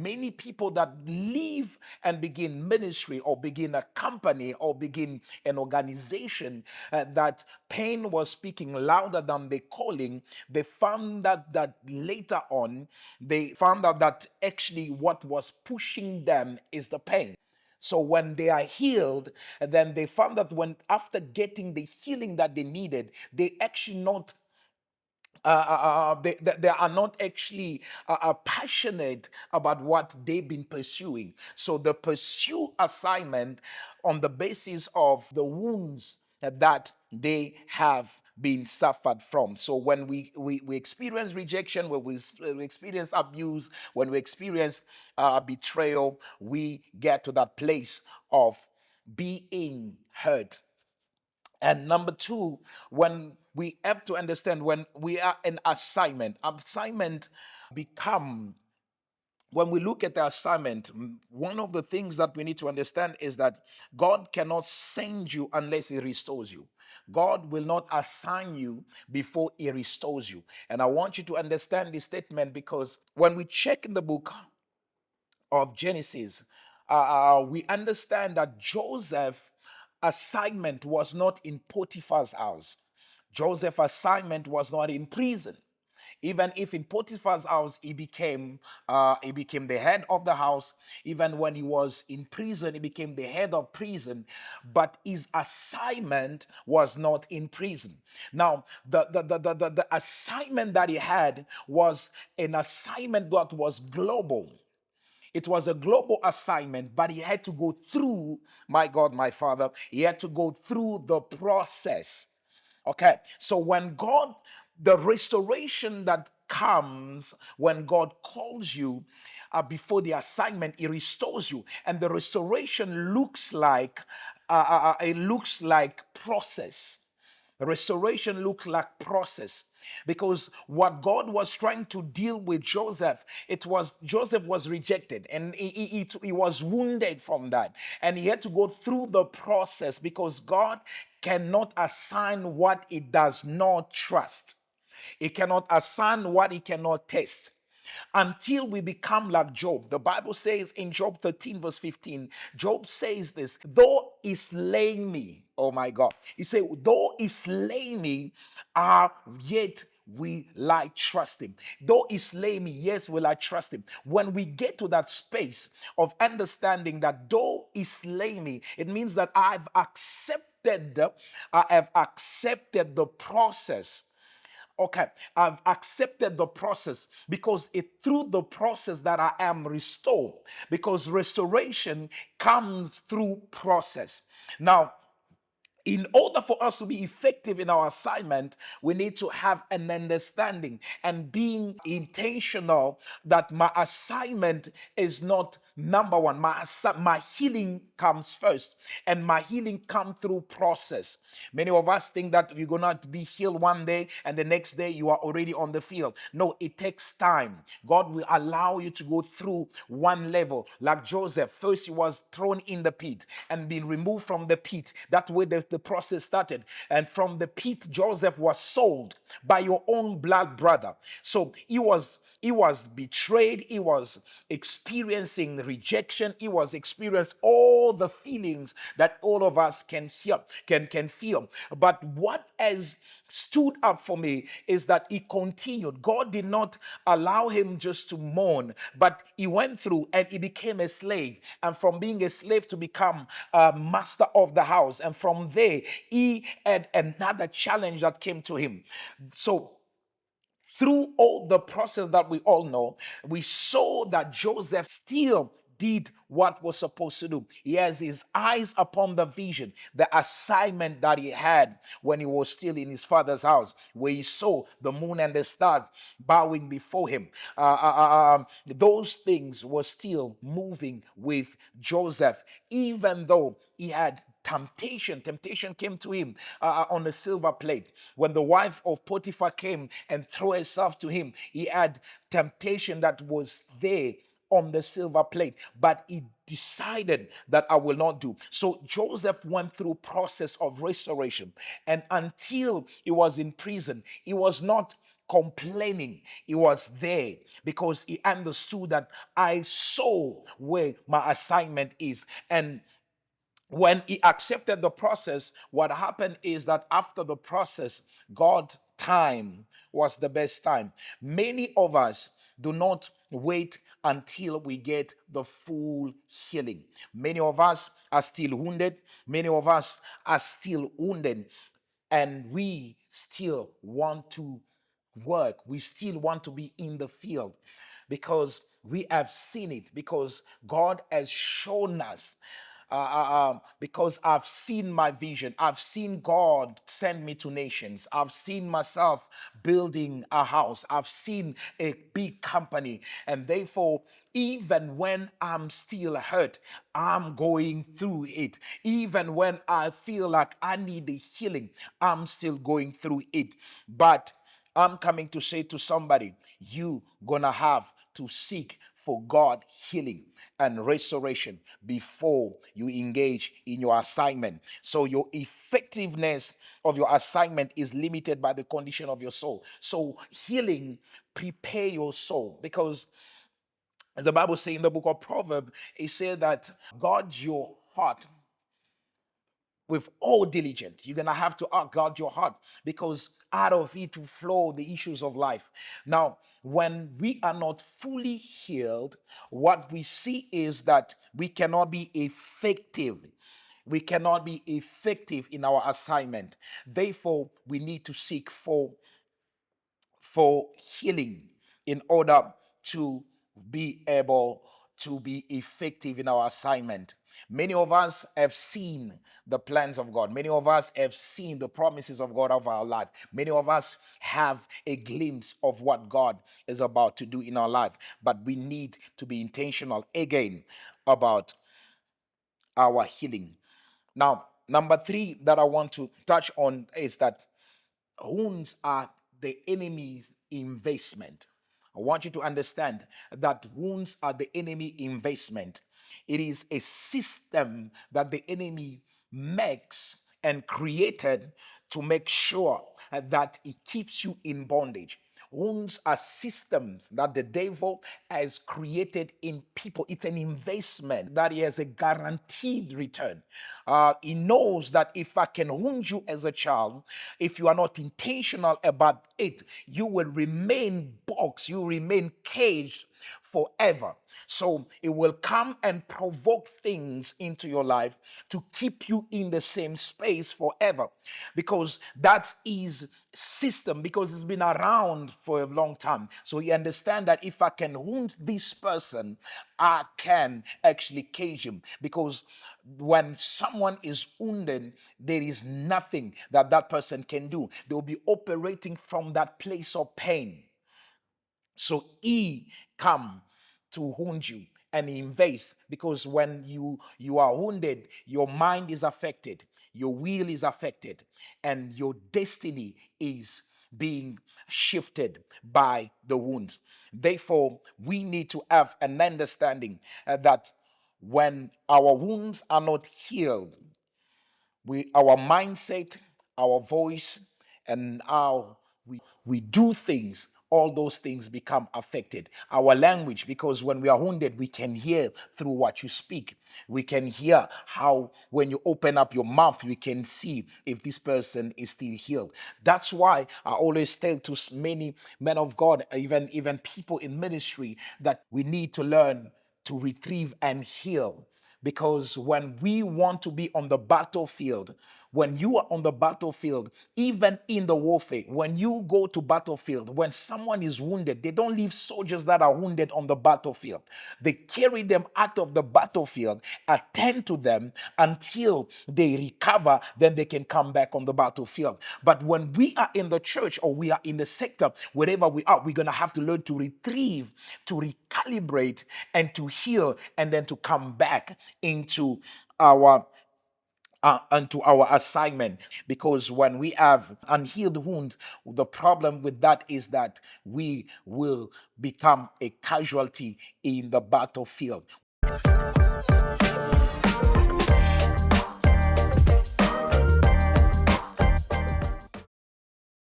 Many people that leave and begin ministry or begin a company or begin an organization, that pain was speaking louder than the calling. They found that later on, they found out that actually what was pushing them is the pain. So when they are healed, then they found that when after getting the healing that they needed, they actually not they are not actually passionate about what they've been pursuing. So the pursue assignment on the basis of the wounds that they have been suffered from. So when we experience rejection, when we experience abuse, when we experience betrayal, we get to that place of being hurt. And number two, when we have to understand when we are in assignment become, when we look at the assignment, one of the things that we need to understand is that God cannot send you unless He restores you. God will not assign you before He restores you. And I want you to understand this statement, because when we check in the book of Genesis, we understand that Joseph's assignment was not in Potiphar's house. Joseph's assignment was not in prison. Even if in Potiphar's house he became the head of the house. Even when he was in prison, he became the head of prison. But his assignment was not in prison. Now, the assignment that he had was an assignment that was global. It was a global assignment, but he had to go through, my God, my Father, he had to go through the process. Okay, so when God, the restoration that comes when God calls you before the assignment, He restores you, and the restoration looks like process. Restoration looks like process, because what God was trying to deal with Joseph, it was Joseph was rejected, and he was wounded from that, and he had to go through the process, because God cannot assign what He does not trust. He cannot assign what He cannot test. Until we become like Job. The Bible says in Job 13, verse 15, Job says this: though He slay me, oh my God, he said, though He slay me, yet will I trust Him. Though He slay me, yes, will I trust Him. When we get to that space of understanding that though He slay me, it means that I have accepted the process. Okay, I've accepted the process, because it's through the process that I am restored. Because restoration comes through process. Now, in order for us to be effective in our assignment, we need to have an understanding and being intentional that my assignment is not number one. My healing comes first, and my healing comes through process. Many of us think that you're going to be healed one day and the next day you are already on the field. No, it takes time. God will allow you to go through one level. Like Joseph, first he was thrown in the pit and being removed from the pit. That's where the process started. And from the pit, Joseph was sold by your own blood brother. So he was betrayed. He was experiencing rejection. He was experiencing all the feelings that all of us can feel. But what has stood up for me is that he continued. God did not allow him just to mourn, but he went through and he became a slave. And from being a slave to become a master of the house. And from there, he had another challenge that came to him. So through all the process that we all know, we saw that Joseph still did what was supposed to do. He has his eyes upon the vision, the assignment that he had when he was still in his father's house, where he saw the moon and the stars bowing before him. Those things were still moving with Joseph, even though he had temptation came to him on a silver plate. When the wife of Potiphar came and threw herself to him, he had temptation that was there on the silver plate, but he decided that I will not do. So Joseph went through process of restoration, and until he was in prison, he was not complaining. He was there because he understood that I saw where my assignment is. And when he accepted the process, what happened is that after the process, God time was the best time. Many of us do not wait until we get the full healing. Many of us are still wounded. Many of us are still wounded, and we still want to work. We still want to be in the field because we have seen it, because God has shown us. Because I've seen my vision. I've seen God send me to nations. I've seen myself building a house. I've seen a big company. And therefore, even when I'm still hurt, I'm going through it. Even when I feel like I need a healing, I'm still going through it. But I'm coming to say to somebody, you gonna have to seek for God healing and restoration before you engage in your assignment. So your effectiveness of your assignment is limited by the condition of your soul. So healing, prepare your soul, because as the Bible says in the book of Proverbs, it says that guard your heart with all diligence. You're gonna have to guard your heart, because out of it will flow the issues of life. Now, when we are not fully healed, what we see is that we cannot be effective. We cannot be effective in our assignment. Therefore, we need to seek for healing in order to be able to be effective in our assignment. Many of us have seen the plans of God. Many of us have seen the promises of God of our life. Many of us have a glimpse of what God is about to do in our life. But we need to be intentional again about our healing. Now, number three that I want to touch on is that wounds are the enemy's investment. I want you to understand that wounds are the enemy investment. It is a system that the enemy makes and created to make sure that it keeps you in bondage. Wounds are systems that the devil has created in people. It's an investment that he has a guaranteed return. He knows that if I can wound you as a child, if you are not intentional about it, you will remain boxed, you remain caged forever. So it will come and provoke things into your life to keep you in the same space forever, because that is system, because it's been around for a long time. So you understand that if I can wound this person, I can actually cage him, because when someone is wounded, there is nothing that that person can do. They'll be operating from that place of pain. So he come to wound you and invade, because when you are wounded, your mind is affected, your will is affected, and your destiny is being shifted by the wounds. Therefore, we need to have an understanding that when our wounds are not healed, our mindset, our voice, and how we do things, all those things become affected. Our language, because when we are wounded, we can hear through what you speak. We can hear how when you open up your mouth, we can see if this person is still healed. That's why I always tell to many men of God, even people in ministry, that we need to learn to retrieve and heal. Because when we want to be on the battlefield, when you are on the battlefield, even in the warfare, when you go to battlefield, when someone is wounded, they don't leave soldiers that are wounded on the battlefield. They carry them out of the battlefield, attend to them until they recover, then they can come back on the battlefield. But when we are in the church, or we are in the sector, wherever we are, we're going to have to learn to retrieve, to recalibrate, and to heal, and then to come back into our assignment. Because when we have unhealed wounds, the problem with that is that we will become a casualty in the battlefield.